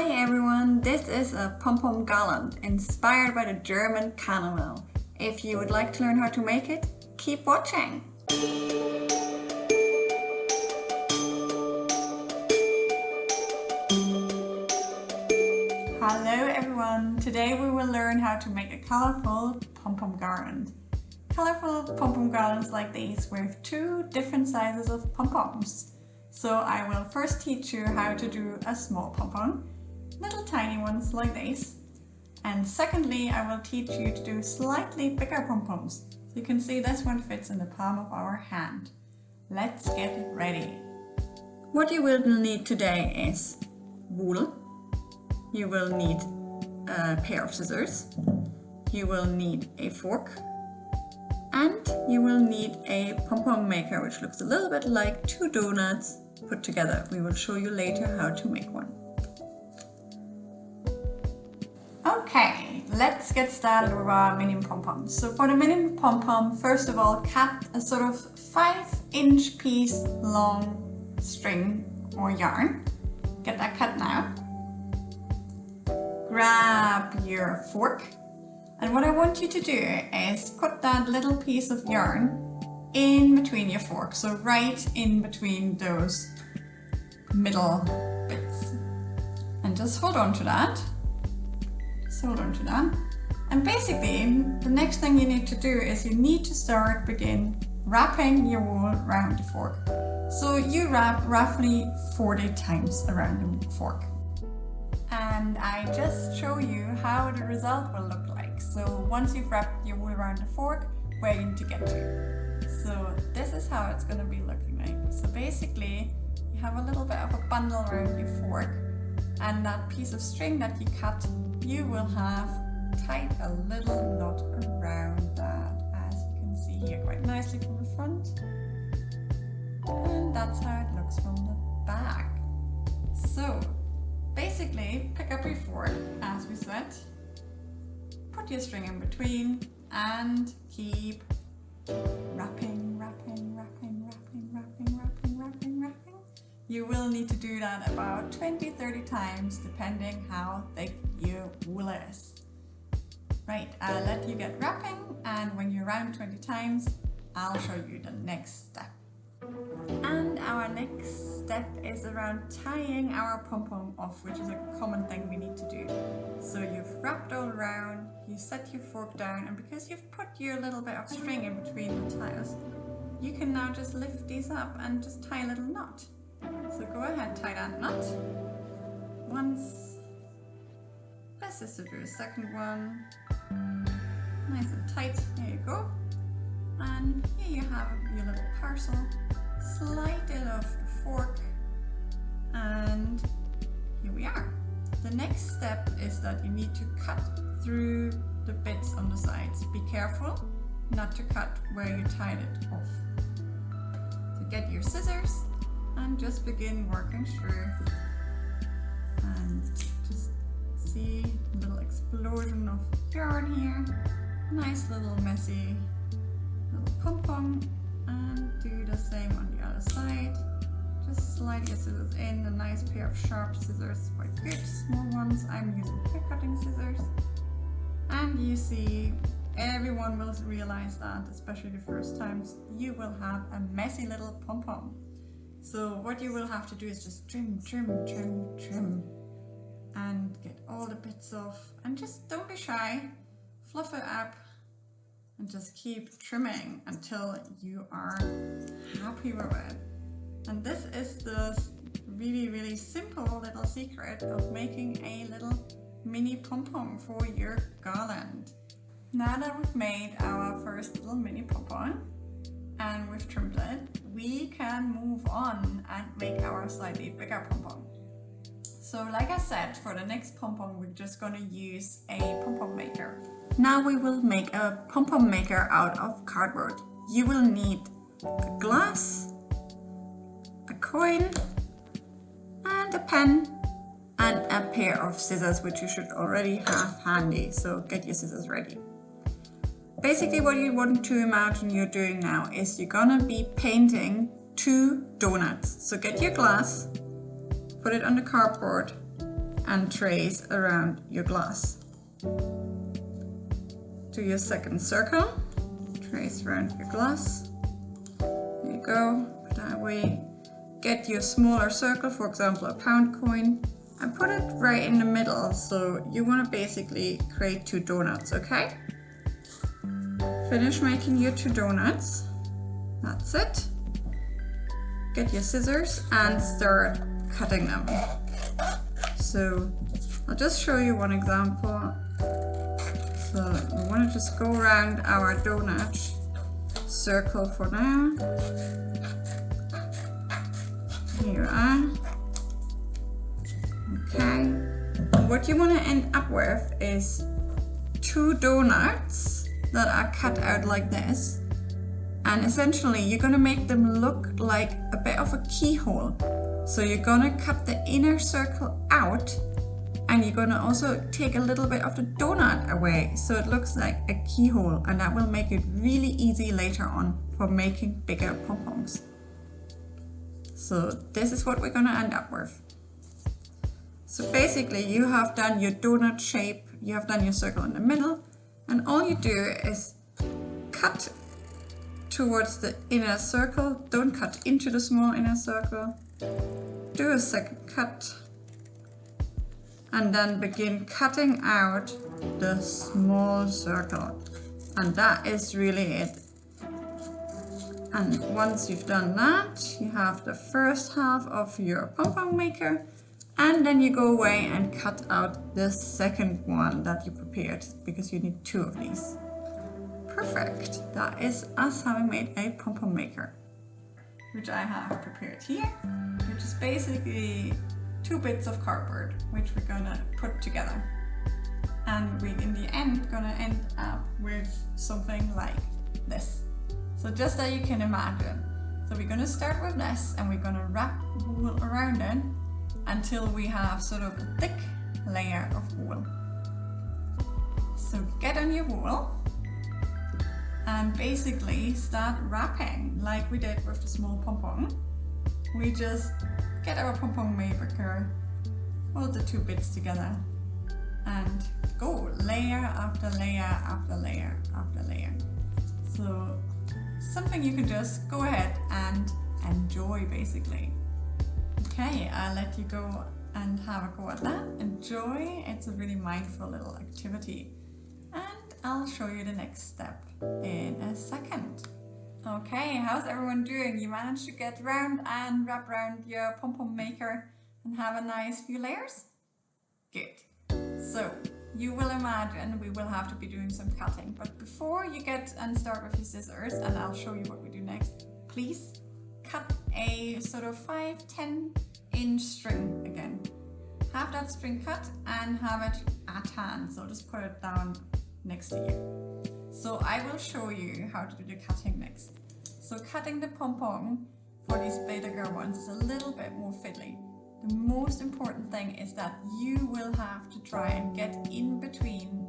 Hi everyone, this is a pom-pom garland inspired by the German carnival. If you would like to learn how to make it, keep watching! Hello everyone, today we will learn how to make a colorful pom-pom garland. Colorful pom-pom garlands like these with two different sizes of pom-poms. So I will first teach you how to do a small pom-pom, little tiny ones like this. And secondly, I will teach you to do slightly bigger pom-poms. So you can see this one fits in the palm of our hand. Let's get ready. What you will need today is wool. You will need a pair of scissors. You will need a fork. And you will need a pom-pom maker, which looks a little bit like two donuts put together. We will show you later how to make one. Okay, let's get started with our mini pom-poms. So for the mini pom-pom, first of all, cut a sort of 5-inch piece long string or yarn. Get that cut now. Grab your fork. And what I want you to do is put that little piece of yarn in between your fork, so right in between those middle bits. And just hold on to that. Just hold on to that. And basically, the next thing you need to do is you need to begin wrapping your wool around the fork. So you wrap roughly 40 times around the fork. And I just show you how the result will look like. So once you've wrapped your wool around the fork, where you need to get to. So this is how it's going to be looking like. So basically, you have a little bit of a bundle around your fork, and that piece of string that you cut, you will have tied a little knot around that, as you can see here quite nicely from the front. And that's how it looks from the back. So basically, pick up your fork, as we said, put your string in between, and keep wrapping, wrapping, wrapping, wrapping, wrapping, wrapping, wrapping, wrapping. You will need to do that about 20-30 times, depending how thick your wool is. Right, I'll let you get wrapping, and when you're around 20 times, I'll show you the next step. And our next step is around tying our pom-pom off, which is a common thing we need to do. So you've wrapped all around, you set your fork down, and because you've put your little bit of string in between the ties, you can now just lift these up and just tie a little knot. So go ahead, tie that knot once. This is to do a second one. Nice and tight, there you go. And here you have your little parcel. Slide it off the fork, and here we are. The next step is that you need to cut through the bits on the sides. Be careful not to cut where you tied it off. So get your scissors and just begin working through, and just see a little explosion of yarn here. Nice little messy little pom-pom. And do the same on the other side. Just slide your scissors in, a nice pair of sharp scissors, quite good, small ones. I'm using hair cutting scissors. And you see, everyone will realize that, especially the first times, you will have a messy little pom-pom. So what you will have to do is just trim, trim, trim, trim, and get all the bits off. And just don't be shy, fluff it up, and just keep trimming until you are happy with it. And this is the really, really simple little secret of making a little mini pom-pom for your garland. Now that we've made our first little mini pom-pom and we've trimmed it, we can move on and make our slightly bigger pom-pom. So like I said, for the next pom-pom, we're just going to use a pom-pom maker. Now we will make a pom-pom maker out of cardboard. You will need a glass, a coin, and a pen, and a pair of scissors, which you should already have handy, so get your scissors ready. Basically what you want to imagine you're doing now is you're gonna be painting two donuts. So get your glass, put it on the cardboard, and trace around your glass. Do your second circle, trace around your glass. There you go, put that away. Get your smaller circle, for example a pound coin, and put it right in the middle. So you want to basically create 2 donuts, okay? Finish making your 2 donuts. That's it. Get your scissors and start cutting them. So I'll just show you one example. So we want to just go around our donut circle for now. Here you are. Okay. And what you want to end up with is 2 donuts that are cut out like this. And essentially you're going to make them look like a bit of a keyhole. So you're going to cut the inner circle out, and you're going to also take a little bit of the donut away so it looks like a keyhole, and that will make it really easy later on for making bigger pom-poms. So this is what we're going to end up with. So basically you have done your donut shape, you have done your circle in the middle, and all you do is cut towards the inner circle. Don't cut into the small inner circle. Do a second cut and then begin cutting out the small circle, and that is really it. And once you've done that, you have the first half of your pom-pom maker, and then you go away and cut out the second one that you prepared, because you need 2 of these. Perfect. That is us having made a pom-pom maker, which I have prepared here, which is basically 2 bits of cardboard, which we're gonna put together. And we, in the end, gonna end up with something like this. So just that you can imagine. So we're gonna start with this, and we're gonna wrap wool around it until we have sort of a thick layer of wool. So get on your wool and basically start wrapping like we did with the small pom-pom. We just get our pom-pom maker, hold the 2 bits together, and go layer after layer after layer after layer. So something you can just go ahead and enjoy basically. Okay, I'll let you go and have a go at that. Enjoy, it's a really mindful little activity. And I'll show you the next step in a second. Okay, how's everyone doing? You managed to get round and wrap around your pom-pom maker and have a nice few layers? Good. So you will imagine we will have to be doing some cutting, but before you get and start with your scissors, and I'll show you what we do next, please cut a sort of 5-10 inch string again. Have that string cut and have it at hand, so just put it down next to you. So I will show you how to do the cutting next. So cutting the pom-pom for these bigger ones is a little bit more fiddly. The most important thing is that you will have to try and get in between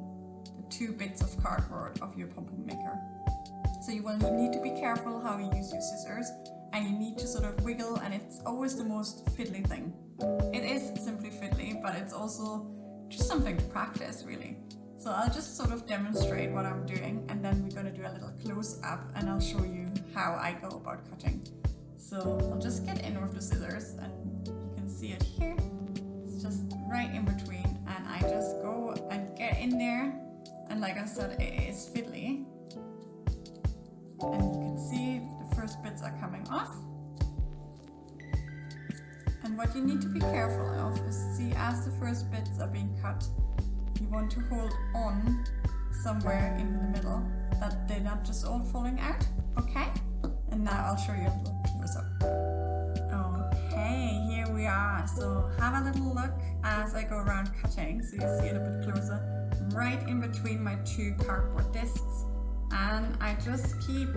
the 2 bits of cardboard of your pom-pom maker. So you will need to be careful how you use your scissors, and you need to sort of wiggle, and it's always the most fiddly thing. It is simply fiddly, but it's also just something to practice really. So I'll just sort of demonstrate what I'm doing, and then we're going to do a little close-up and I'll show you how I go about cutting. So I'll just get in with the scissors, and you can see it here. It's just right in between, and I just go and get in there, and like I said, it is fiddly. And you can see the first bits are coming off. And what you need to be careful of is, see, as the first bits are being cut, you want to hold on somewhere in the middle, that they're not just all falling out, okay? And now I'll show you a little close-up. Okay, here we are. So have a little look as I go around cutting, so you see it a bit closer. Right in between my 2 cardboard discs, and I just keep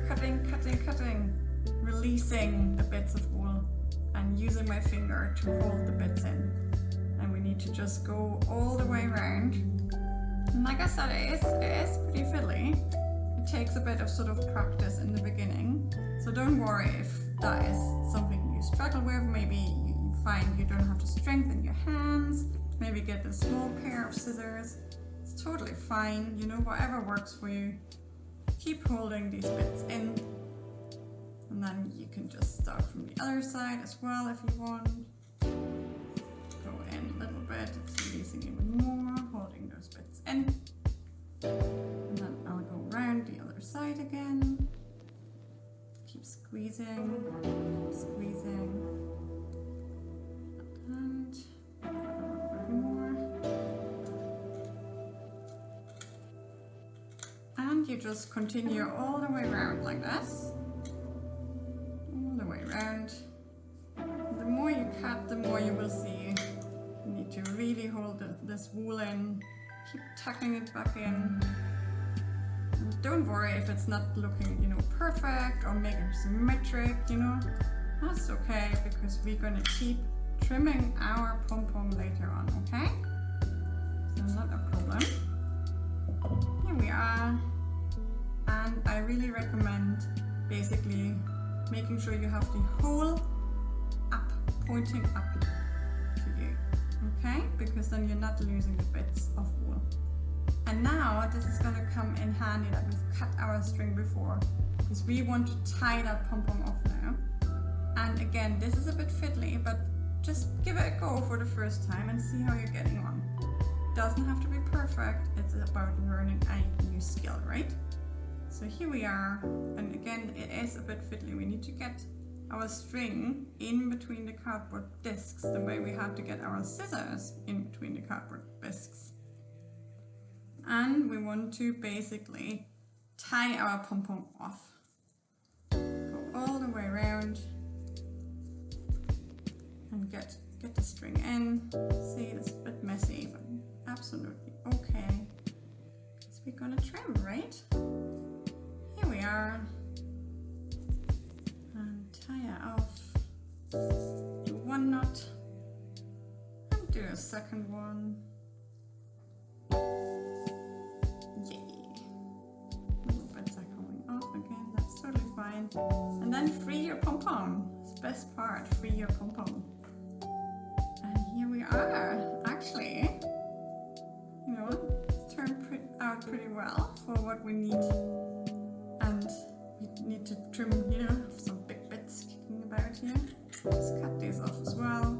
cutting, releasing the bits of wool and using my finger to hold the bits in. And we need to just go all the way around. And like I said, it is pretty fiddly. It takes a bit of sort of practice in the beginning. So don't worry if that is something you struggle with. Maybe you find you don't have the strength in your hands, ends. Maybe get a small pair of scissors. It's totally fine, you know, whatever works for you. Keep holding these bits in, and then you can just start from the other side as well if you want. Go in a little bit, it's releasing even more, holding those bits in. And then I'll go around the other side again. Keep squeezing, and a little bit more. And you just continue all the way around like this. All the way around. The more you cut, the more you will see. You need to really hold this wool in. Keep tucking it back in. And don't worry if it's not looking, you know, perfect or making symmetric, you know. That's okay, because we're gonna keep trimming our pom-pom later on, okay? So not a problem. Here we are. And I really recommend basically making sure you have the whole up, pointing up to you, okay? Because then you're not losing the bits of wool. And now this is going to come in handy that we've cut our string before, because we want to tie that pom-pom off now. And again, this is a bit fiddly, but just give it a go for the first time and see how you're getting on. Doesn't have to be perfect, it's about learning a new skill, right? So here we are, and again, it is a bit fiddly. We need to get our string in between the cardboard discs, the way we had to get our scissors in between the cardboard discs. And we want to basically tie our pom-pom off. Go all the way around and get the string in. See, it's a bit messy, but absolutely okay. Because we're gonna trim, right? Here we are. And tie it off. Do one knot and do a second one. And then free your pom-pom. It's the best part, free your pom-pom. And here we are. Actually, you know, it's turned out pretty well for what we need. And we need to trim, you know, some big bits kicking about here. Let's cut these off as well.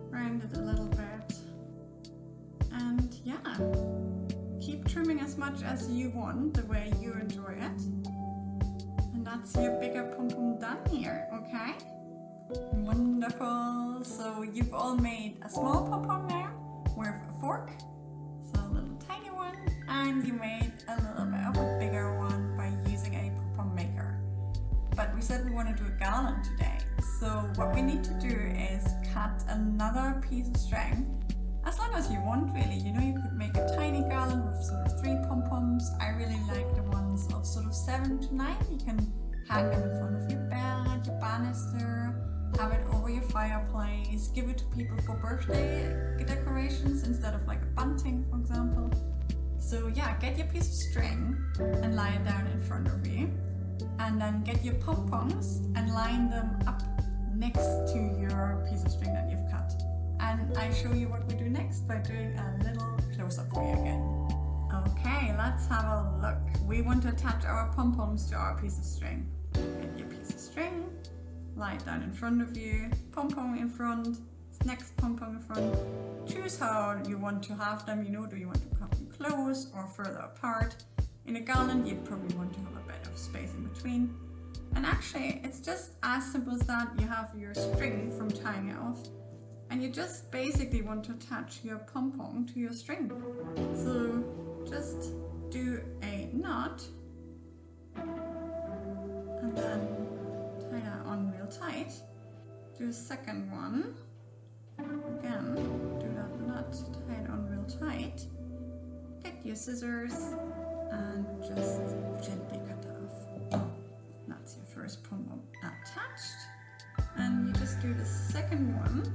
Round it a little bit. And yeah, keep trimming as much as you want, the way you enjoy it. That's your bigger pom-pom done here, okay? Wonderful. So you've all made a small pom-pom now with a fork, so a little tiny one, and you made a little bit of a bigger one by using a pom-pom maker. But we said we want to do a garland today, so what we need to do is cut another piece of string, as long as you want, really. You know, you could make a tiny garland with sort of 3 pom-poms. I really like the ones of sort of 7 to 9. You can hang them in front of your bed, your banister, have it over your fireplace, give it to people for birthday decorations instead of like a bunting, for example. So yeah, get your piece of string and lie it down in front of you, and then get your pom-poms and line them up next to your piece of string that you've cut. And I show you what we do next by doing a little close-up for you again. Okay, let's have a look. We want to attach our pom-poms to our piece of string. Get your piece of string, lie it down in front of you, pom-pom in front, next pom-pom in front. Choose how you want to have them, you know, do you want to have them close or further apart? In a garland, you'd probably want to have a bit of space in between. And actually, it's just as simple as that. You have your string from tying it off, and you just basically want to attach your pom-pom to your string. So just do a knot and then tie that on real tight. Do a second one. Again, do that knot, tie it on real tight. Get your scissors and just gently cut it off. That's your first pom-pom attached. And you just do the second one.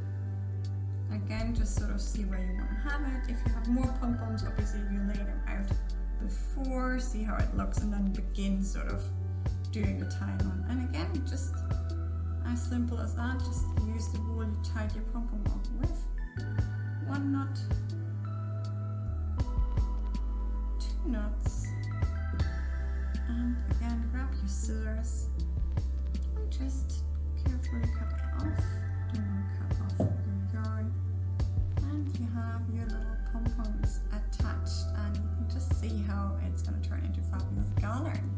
Again, just sort of see where you want to have it. If you have more pom-poms, obviously you lay them out before, see how it looks, and then begin sort of doing the tying on. And again, just as simple as that, just use the wool you tied your pom-pom off with. one knot, 2 knots, and again grab your scissors and just carefully cut off. Don't want to cut off your yarn, and you have your little pom-poms attached, and you can just see how it's going to turn into fabulous garland.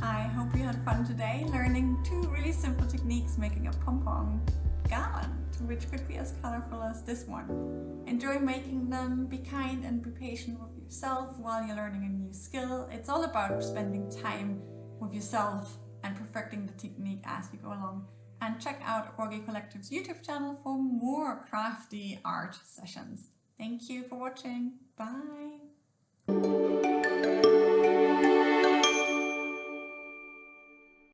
I hope you had fun today learning 2 really simple techniques making a pom-pom garland, which could be as colorful as this one. Enjoy making them, be kind and be patient with yourself while you're learning a new skill. It's all about spending time with yourself and perfecting the technique as you go along. And check out Orgy Collective's YouTube channel for more crafty art sessions. Thank you for watching. Bye!